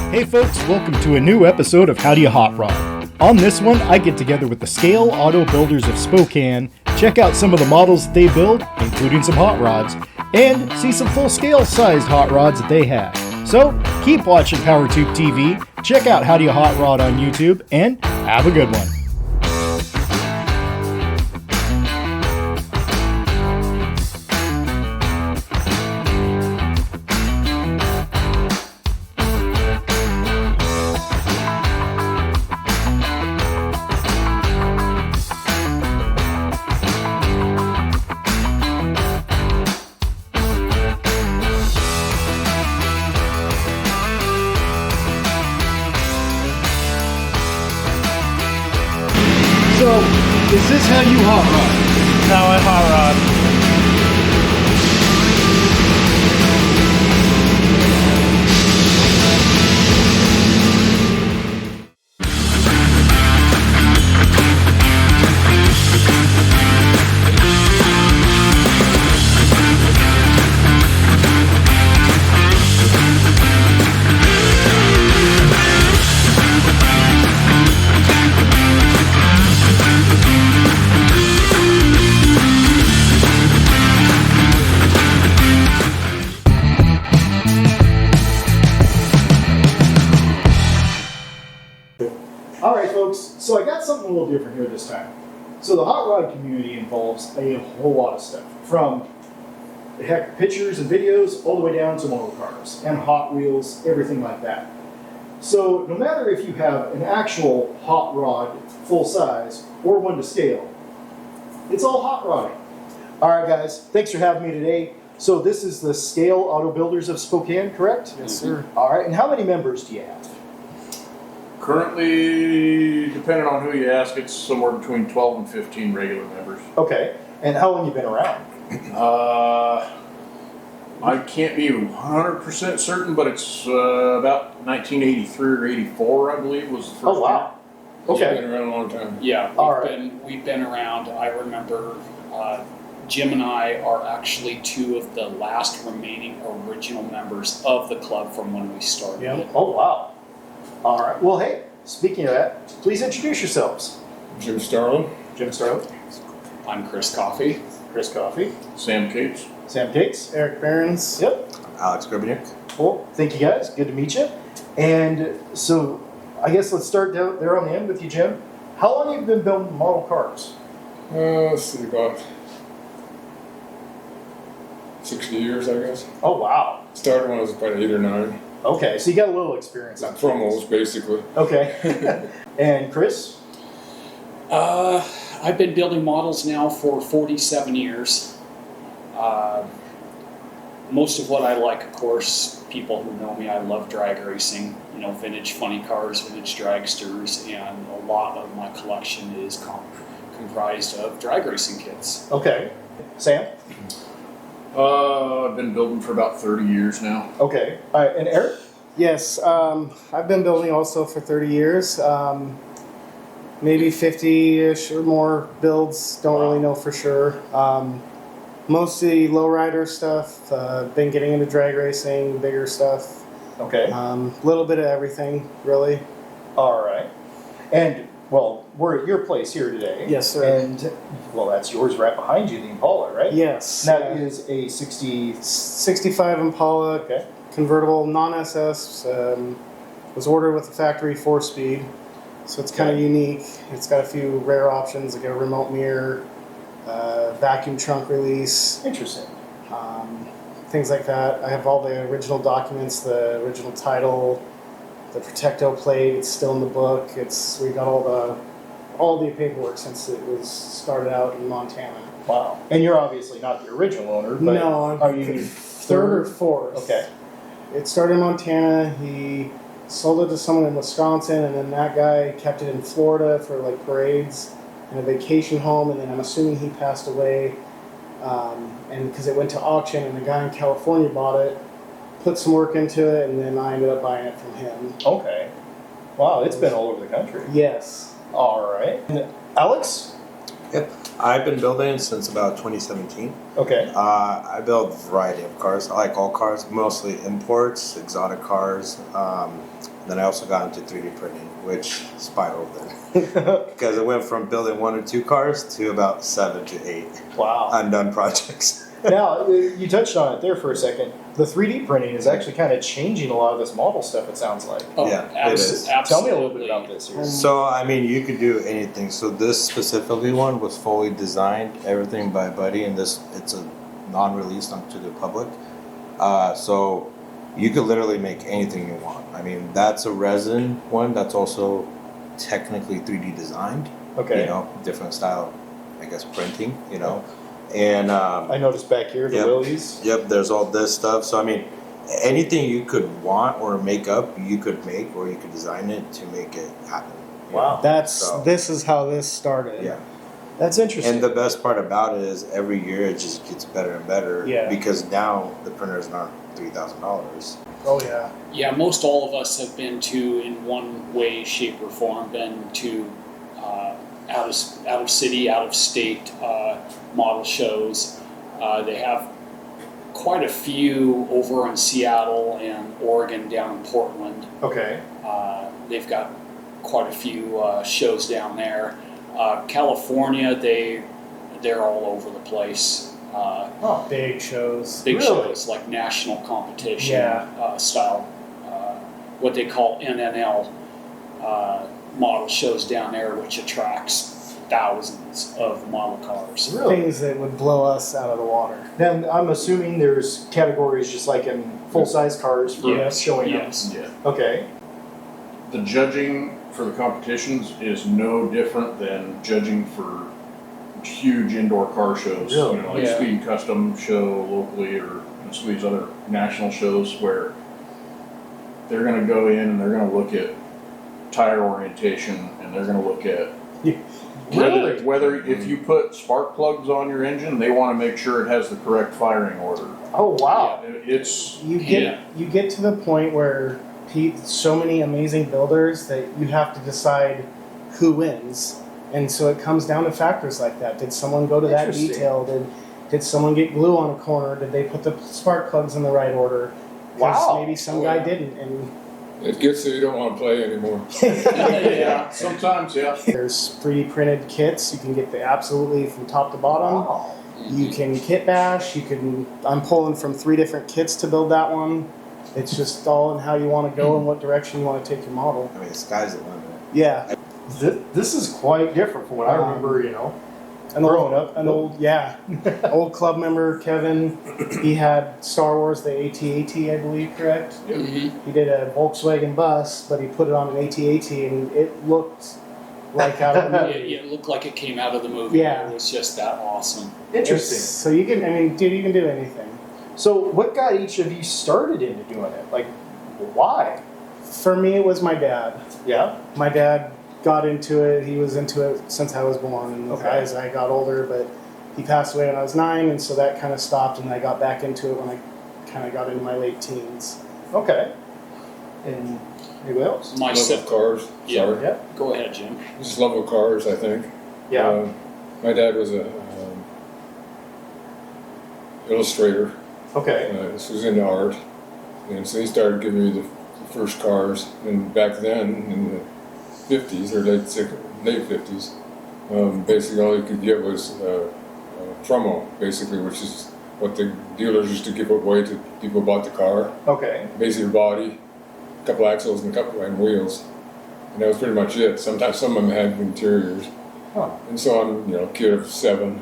Hey folks, welcome to a new episode of How Do You Hot Rod. On this one, I get together with the Scale Auto Builders of Spokane, check out some of the models they build, including some hot rods, and see some full-scale sized hot rods that they have. So, keep watching POWERTube TV, check out How Do You Hot Rod on YouTube, and have a good one. So, is this how you hot rod? How I hot rod. Alright folks, so I got something a little different here this time. So the hot rod community involves a whole lot of stuff, from heck, pictures and videos all the way down to model cars and Hot Wheels, everything like that. So no matter if you have an actual hot rod full size or one to scale, it's all hot rodding. Alright guys, thanks for having me today. So this is the Scale Auto Builders of Spokane, correct? Yes, sir. Alright, and how many members do you have? Currently, depending on who you ask, it's somewhere between 12 and 15 regular members. Okay, and how long you been around? I can't be 100% certain, but it's about 1983 or 84, I believe, was the first Oh wow. Okay. Been around a long time. Yeah, All we've been around. I remember Jim and I are actually two of the last remaining original members of the club from when we started. Yeah. Oh wow. All right. Well, hey, speaking of that, please introduce yourselves. Jim Starlin. Jim Starlin, I'm Chris Coffey. Chris Coffey, Sam Cates. Sam Cates, Eric Behrens. Yep. Alex Gribniak. Cool. Thank you guys. Good to meet you. And so, I guess let's start down there on the end with you, Jim. How long have you been building model cars? Let's see, about 60 years, I guess. Oh wow. Started when I was about 8 or 9. Okay, so you got a little experience on Promos, basically. Okay. And Chris? I've been building models now for 47 years. Most of what I like, of course, people who know me, I love drag racing, you know, vintage funny cars, vintage dragsters, and a lot of my collection is comprised of drag racing kits. Okay. Sam? I've been building for about 30 years now. Okay. All right. And Eric? Yes, I've been building also for 30 years. Maybe 50-ish or more builds, don't really know for sure. Mostly lowrider stuff, been getting into drag racing, bigger stuff. Okay. Little bit of everything, really. All right. And, well, we're at your place here today. Yes, sir. And, well, that's yours right behind you, the Impala, right? Yes. That is a 60... 65 Impala, Okay. convertible, non-SS, was ordered with a factory 4-speed. So it's kind of unique. It's got a few rare options, like a remote mirror, vacuum trunk release, Interesting. things like that. I have all the original documents, the original title, the Protecto plate. It's still in the book. We got all the paperwork since it was started out in Montana. Wow. And you're obviously not the original owner, but No, I'm are you third or fourth. Okay. It started in Montana. He sold it to someone in Wisconsin, and then that guy kept it in Florida for like parades and a vacation home, and then I'm assuming he passed away, and because it went to auction, and the guy in California bought it, put some work into it, and then I ended up buying it from him. Okay. Wow, it's been all over the country. Yes. All right. And Alex? Yep. I've been building since about 2017. Okay. I build a variety of cars. I like all cars, mostly imports, exotic cars. Then I also got into 3D printing, which spiraled then. Because it went from building 1 or 2 cars to about 7 to 8 Wow. undone projects. Now, you touched on it there for a second. The 3D printing is actually kind of changing a lot of this model stuff, it sounds like. Oh, Yeah, it is. absolutely. Tell me a little bit about this here. So, I mean, you could do anything. So this specifically one was fully designed, everything by Buddy, and it's a non-released onto the public. So you could literally make anything you want. I mean, that's a resin one that's also technically 3D designed. Okay. You know, different style, I guess, printing, you know. And I noticed back here the Yep. Willies. yep, there's all this stuff. So, I mean, anything you could want or make up, you could make, or you could design it to make it happen. you Wow. know? That's So, this is how this started. yeah. That's interesting. And the best part about it is every year it just gets better and better. Yeah. Because now the printers aren't $3,000. Oh yeah. Yeah, most all of us have been to, in one way, shape, or form, been to out of city, out of state model shows. They have quite a few over in Seattle and Oregon, down in Portland. Okay. They've got quite a few shows down there. California, they're all over the place. Big shows. Big Really? shows like national competition style, what they call NNL model shows down there, which attracts thousands of model cars. Really? Things that would blow us out of the water. Then I'm assuming there's categories just like in full-size cars for Yes, showing yes. Yeah. them. Okay. The judging for the competitions is no different than judging for huge indoor car shows. Really? You know, like Yeah. Speed Custom show locally, or some of these other national shows where they're going to go in and they're going to look at tire orientation, and they're going to look at Really? whether if you put spark plugs on your engine, they want to make sure it has the correct firing order. Oh, wow. It's You get to the point where so many amazing builders that you have to decide who wins, and so it comes down to factors like that. Did someone go to that Interesting. detail? Did someone get glue on a corner? Did they put the spark plugs in the right order? 'Cause Wow. maybe some guy didn't, and It gets so you don't want to play anymore. yeah, sometimes, yeah. there's 3D printed kits. You can get the absolutely from top to bottom. Wow. You can kit bash. I'm pulling from 3 different kits to build that one. It's just all in how you want to go and what direction you want to take your model. I mean, the sky's the limit. Yeah, This is quite different from what I remember, growing up. old club member Kevin. He had Star Wars, the AT-AT, I believe, correct? Mhm. He did a Volkswagen bus, but he put it on an AT-AT, and it looked like out of the movie. It looked like it came out of the movie. Yeah. It was just that awesome. Interesting. So you can, dude, you can do anything. So what got each of you started into doing it? Like, why? For me, it was my dad. Yeah. My dad got into it. He was into it since I was born, and Okay. as I got older, but he passed away when I was 9, and so that kind of stopped, and I got back into it when I kind of got into my late teens. Okay. And anybody else? My Love se- of cars. Yeah. Sorry. Yeah. Go ahead, Jim. Just love of cars, I think. Yeah. My dad was a illustrator. Okay. This was into art, and so he started giving me the first cars. And back then, in the 50s or late 50s, basically all you could get was promo, basically, which is what the dealers used to give away to people who bought the car. Okay. Basically, a body, a couple axles, and a couple and wheels, and that was pretty much it. Sometimes some of them had interiors, Huh. and so I'm a kid of 7,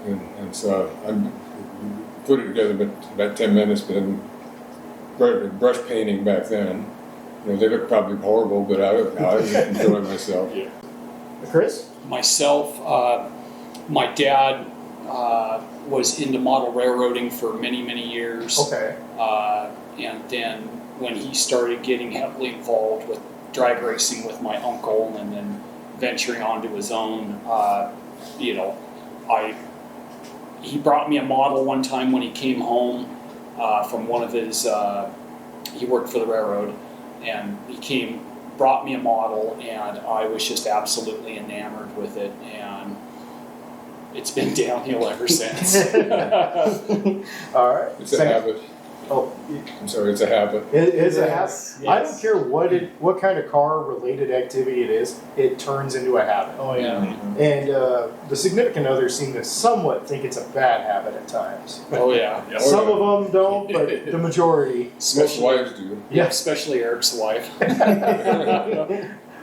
and so I'm put it together in about 10 minutes. But then brush painting back then, they looked probably horrible, but I was enjoying myself. Yeah. Chris? Myself, my dad was into model railroading for many, many years. Okay. And then when he started getting heavily involved with drag racing with my uncle, and then venturing onto his own, he brought me a model one time when he came home from one of his, he worked for the railroad, and brought me a model, and I was just absolutely enamored with it. And it's been downhill ever since. All right. It's a Sam? habit. Oh, I'm sorry, it's a habit. it is a habit. Yes. I don't care what kind of car-related activity it is, it turns into a habit. Oh yeah. And the significant others seem to somewhat think it's a bad habit at times. Oh yeah, Yeah. Some of them don't, but the majority. Most especially wives do. yeah, especially Eric's wife.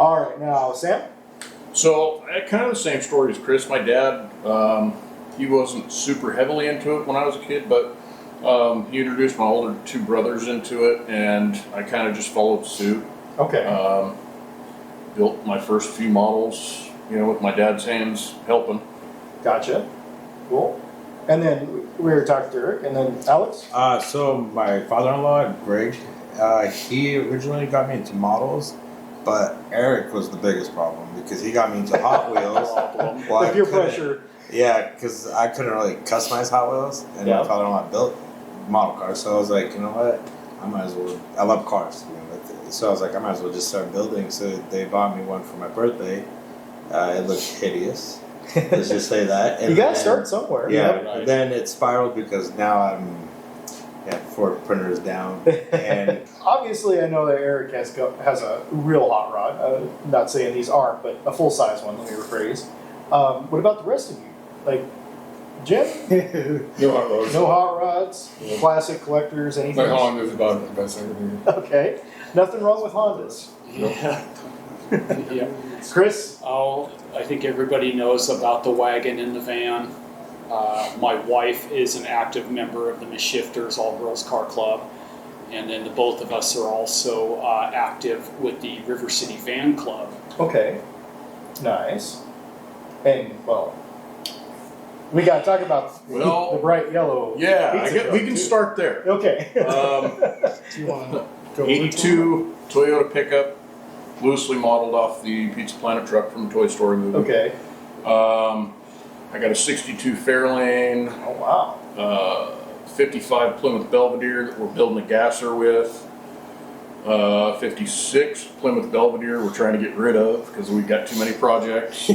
All right, now Sam. So, kind of the same story as Chris. My dad, he wasn't super heavily into it when I was a kid, but he introduced my older two brothers into it, and I kind of just followed suit. Okay. Built my first few models, with my dad's hands helping. Gotcha. Cool. And then we were talking to Eric, and then Alex. So my father-in-law, Greg, he originally got me into models, but Eric was the biggest problem because he got me into Hot Wheels. Well, The I peer couldn't- pressure. Yeah, because I couldn't really customize Hot Wheels, and Yeah. my father-in-law built model cars, so I was like, you know what, I might as well. I love cars, so I was like, I might as well just start building. So they bought me one for my birthday. It looked hideous. Let's just say that. You And gotta then- start somewhere. Yeah, Right. but then it spiraled because now I'm 4 printers down, and Obviously, I know that Eric has a real hot rod. I'm not saying these aren't, but a full size one. Let me rephrase. What about the rest of you? Like Jim? No hot rods. No hot rods. Yeah. Classic collectors. My Anything? Honda's about the best I can do. Okay. Nothing wrong with Hondas. Yeah. Yeah. Chris? Oh, I think everybody knows about the wagon and the van. My wife is an active member of the Misshifters All Girls Car Club, and then the both of us are also active with the River City Van Club. Okay. Nice. And, well, we got to talk about Well, the bright yellow. Yeah, pizza we truck, can too. start there. Okay. Do you want to go over to 82 Toyota pickup, loosely modeled off the Pizza Planet truck from the Toy Story movie. Okay. I got a 62 Fairlane, Oh, wow. 55 Plymouth Belvedere that we're building a gasser with. 56 Plymouth Belvedere we're trying to get rid of because we've got too many projects.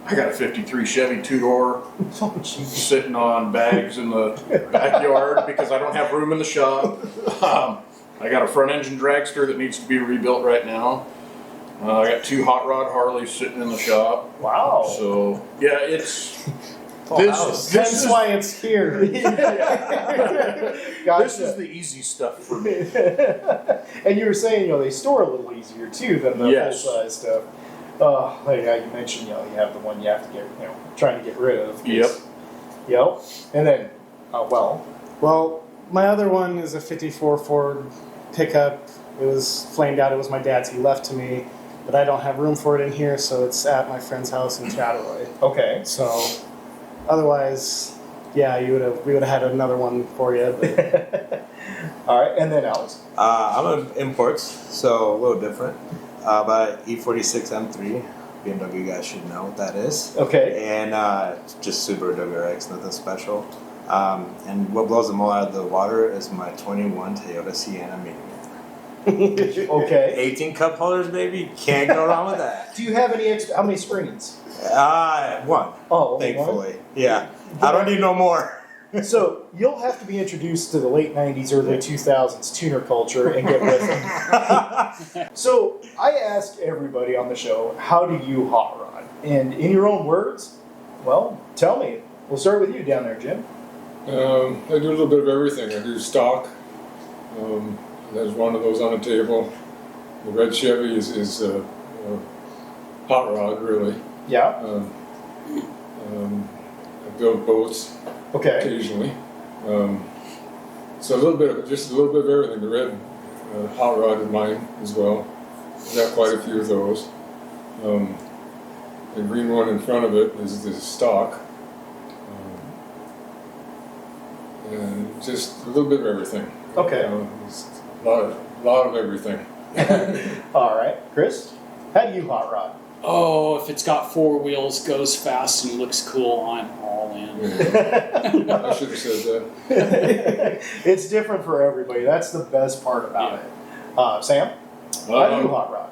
I got a 53 Chevy two-door sitting on bags in the backyard because I don't have room in the shop. I got a front engine dragster that needs to be rebuilt right now. I got 2 hot rod Harleys sitting in the shop. Wow. So yeah, it's This That's why it's here. Gotcha. this is the easy stuff for me. And you were saying, they store a little easier too than the Yes. full size stuff. Like how you mentioned, you have the one you have to get, trying to get rid of. 'Cause- Yep. Yep. And then, Well, my other one is a 54 Ford pickup. It was flamed out. It was my dad's. He left to me, but I don't have room for it in here, so it's at my friend's house in Chattaroy. okay. So, otherwise, yeah, we would have had another one for you. But All right. And then Alex. I'm in imports, so a little different. But E46 M3, BMW guys should know what that is. Okay. And just Subaru WRX, nothing special. And what blows them all out of the water is my 21 Toyota Sienna Mini. Okay. 18 cup holders, baby. Can't go wrong with that. Do you have any extra? How many screens? One, Oh, only one? thankfully. Yeah. I don't need no more. So you'll have to be introduced to the late '90s, early 2000s tuner culture and get with them. So I ask everybody on the show, how do you hot rod? And in your own words, well, tell me. We'll start with you down there, Jim. I do a little bit of everything. I do stock. There's one of those on the table. The red Chevy is hot rod, really. Yeah. I build boats Okay. occasionally. So a little bit of everything. The red hot rod is mine as well. I've got quite a few of those. The green one in front of it is stock. And just a little bit of everything. Okay. Just a lot of everything. All right, Chris. How do you hot rod? Oh, if it's got 4 wheels, goes fast and looks cool, I'm all in. I should have said that. It's different for everybody. That's the best part about it. Sam, how do you hot rod?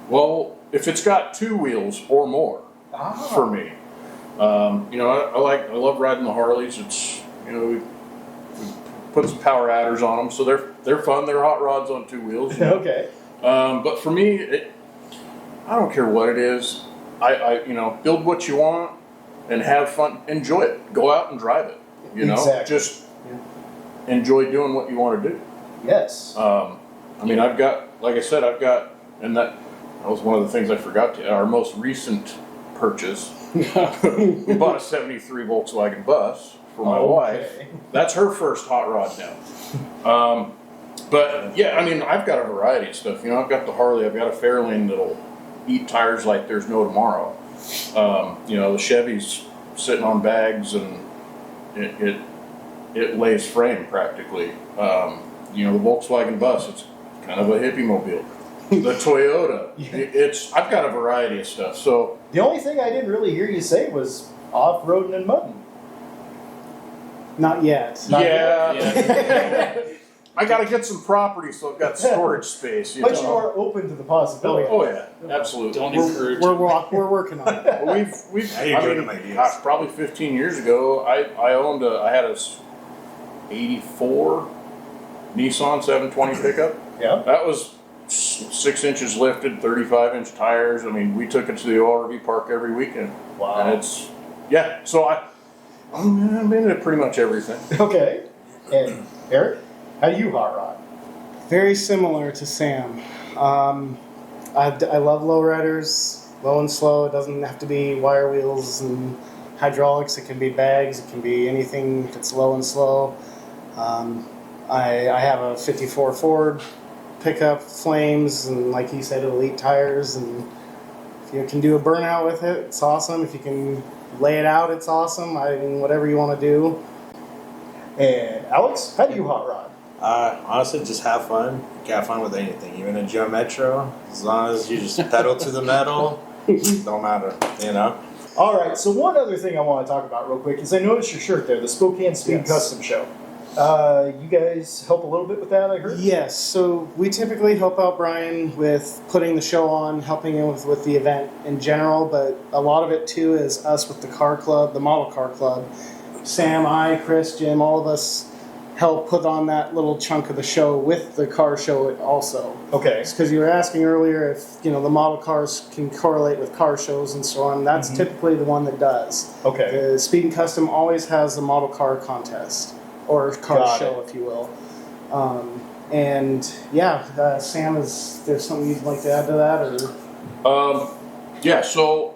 Well, if it's got 2 wheels or more, for me. You know, I love riding the Harleys. It's, you know, we put some power adders on them, so they're fun. They're hot rods on two wheels. You know? Okay. But for me, I don't care what it is. I you know, build what you want and have fun. Enjoy it. Go out and drive it. You know, Exactly. just enjoy doing what you want to do. Yes. I mean, I've got, like I said, and that was one of the things I forgot to. Our most recent purchase, we bought a '73 Volkswagen bus for my wife. That's her first hot rod now. But yeah, I mean, I've got a variety of stuff. You know, I've got the Harley. I've got a Fairlane that'll eat tires like there's no tomorrow. You know, the Chevy's sitting on bags and it lays frame practically. You know, the Volkswagen bus, it's kind of a hippie mobile. The Toyota, I've got a variety of stuff. So The only thing I didn't really hear you say was off-roading and mudding. Not yet. yeah. I got to get some property so I've got storage space. But you are open to the possibility. Oh yeah, absolutely. Don't encourage. We're working on it. Well, we've Now you're I giving mean, them ideas. gosh, probably 15 years ago, I had a '84 Nissan 720 pickup. Yeah. That was 6 inches lifted, 35-inch tires. I mean, we took it to the ORV park every weekend. Wow. And it's so I'm into pretty much everything. Okay. And Eric, how do you hot rod? Very similar to Sam. I love lowriders, low and slow. It doesn't have to be wire wheels and hydraulics. It can be bags. It can be anything that's low and slow. I have a '54 Ford pickup, flames, and like he said, it'll eat tires. And if you can do a burnout with it, it's awesome. If you can lay it out, it's awesome. I mean, whatever you want to do. And Alex, how do you hot rod? Honestly, just have fun. You can have fun with anything, even a Geo Metro. As long as you just pedal to the metal, don't matter, you know? All right, so one other thing I want to talk about real quick is I noticed your shirt there, the Spokane Speed Yes. Custom Show. You guys help a little bit with that, I heard? Yes, so we typically help out Brian with putting the show on, helping him with the event in general, but a lot of it too is us with the car club, the model car club. Sam, I, Chris, Jim, all of us help put on that little chunk of the show with the car show also. Okay. Because you were asking earlier if the model cars can correlate with car shows and so on. That's typically the one that does. Okay. The Speed and Custom always has a model car contest or car Got show, if you will. Sam, is there something you'd like to add to that, or? Yeah, so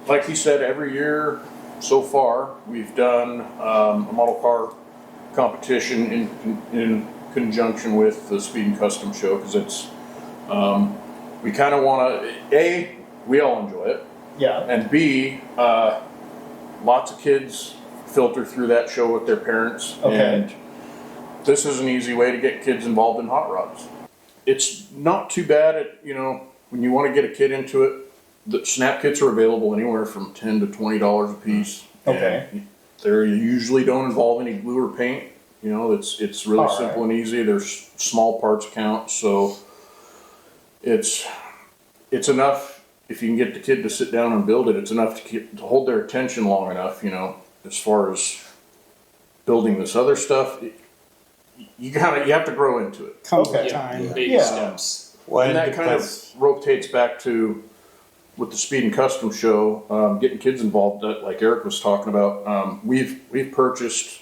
like he said, every year so far we've done a model car competition in conjunction with the Speed and Custom Show because it's we kind of want to we all enjoy it, Yeah. and B, lots of kids filter through that show with their parents, Okay. and this is an easy way to get kids involved in hot rods. It's not too bad at when you want to get a kid into it. The snap kits are available anywhere from $10 to $20 a piece. Okay. And they usually don't involve any glue or paint. It's really All simple right. and easy. There's small parts count, so it's enough if you can get the kid to sit down and build it. It's enough to hold their attention long enough. As far as building this other stuff, you have to grow into it. Comes Okay. with time. Baby Yeah. steps. Well, And it that kind of depends. rotates back to with the Speed and Custom Show, getting kids involved. Like Eric was talking about, we've purchased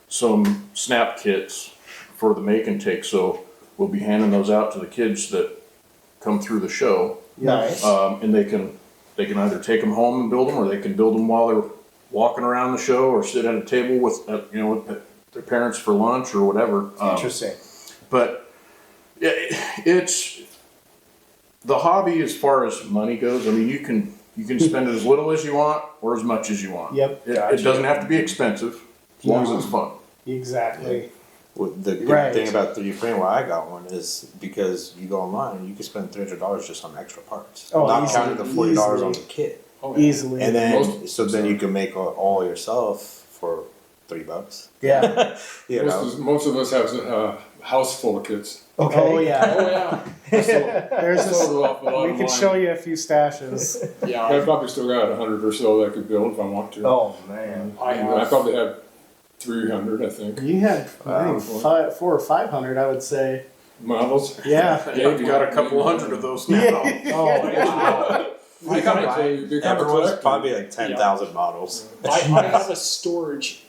some snap kits for the make and take, so we'll be handing those out to the kids that come through the show, Nice. and they can either take them home and build them, or they can build them while they're walking around the show, or sit at a table with with their parents for lunch or whatever. Interesting. But yeah, it's the hobby as far as money goes. I mean, you can spend as little as you want or as much as you want. Yep. It Gotcha. doesn't have to be expensive as long as it's fun. Exactly. Well, the good Right. thing about 3D Frame, why I got one, is because you go online and you can spend $300 just on extra parts, Oh, not easily, counting the $40 on the easily. kit. Easily. And then, so then you can make all yourself for $3. Yeah. You know. Most of us have a house full of kits. Okay. Oh yeah. Oh yeah, There's I this, sold it off a lot we of could mine. show you a few stashes. yeah. I've probably still got 100 or so that I could build if I want to. Oh man. I And I have. probably have 300, I think, You had I think Wow. 400 or 500, I would say. models. Yeah. Dave, you got a couple hundred of those now. Oh wow. I Become have, a- become a Everyone's collector. probably like 10,000 models. I have a storage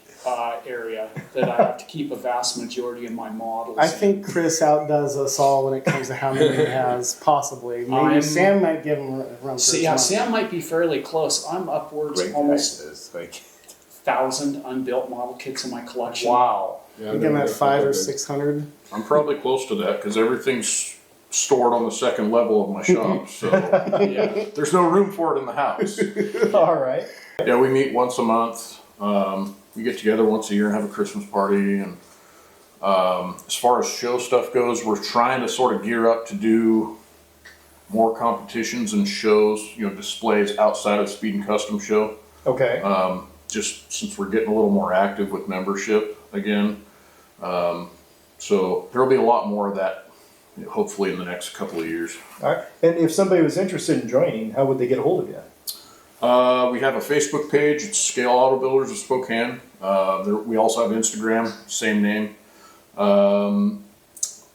area that I have to keep a vast majority of my models. I in. think Chris outdoes us all when it comes to how many he has, possibly. Maybe I'm- Sam might give him a run for See, his yeah, money. Sam might be fairly close. I'm upwards Great almost prices. Like, 1,000 unbuilt model kits in my collection. Wow. Yeah, I think I'm they're at 500 or big. 600. I'm probably close to that because everything's stored on the second level of my shop, so Yeah. there's no room for it in the house. All right. Yeah, we meet once a month. We get together once a year and have a Christmas party. And as far as show stuff goes, we're trying to sort of gear up to do more competitions and shows, displays outside of Speed and Custom Show. Okay. Just since we're getting a little more active with membership again. So there'll be a lot more of that, hopefully in the next couple of years. All right. And if somebody was interested in joining, how would they get a hold of you? We have a Facebook page. It's Scale Auto Builders of Spokane. We also have Instagram, same name.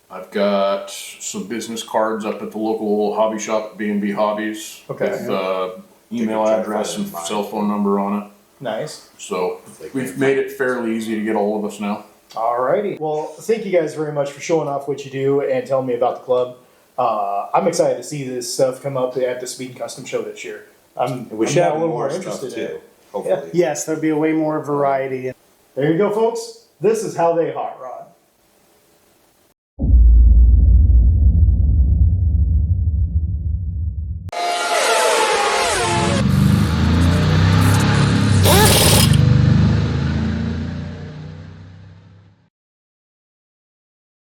I've got some business cards up at the local hobby shop, B&B Hobbies, Okay. with email address and cell phone number on it. Nice. So we've made it fairly easy to get a hold of us now. Alrighty. Well, thank you guys very much for showing off what you do and telling me about the club. I'm excited to see this stuff come up at the Speed and Custom Show this year. we I'm should now have a little more more stuff interested in too. it. Hopefully. Yes, there'll be a way more variety. There you go, folks. This is how they hot rod.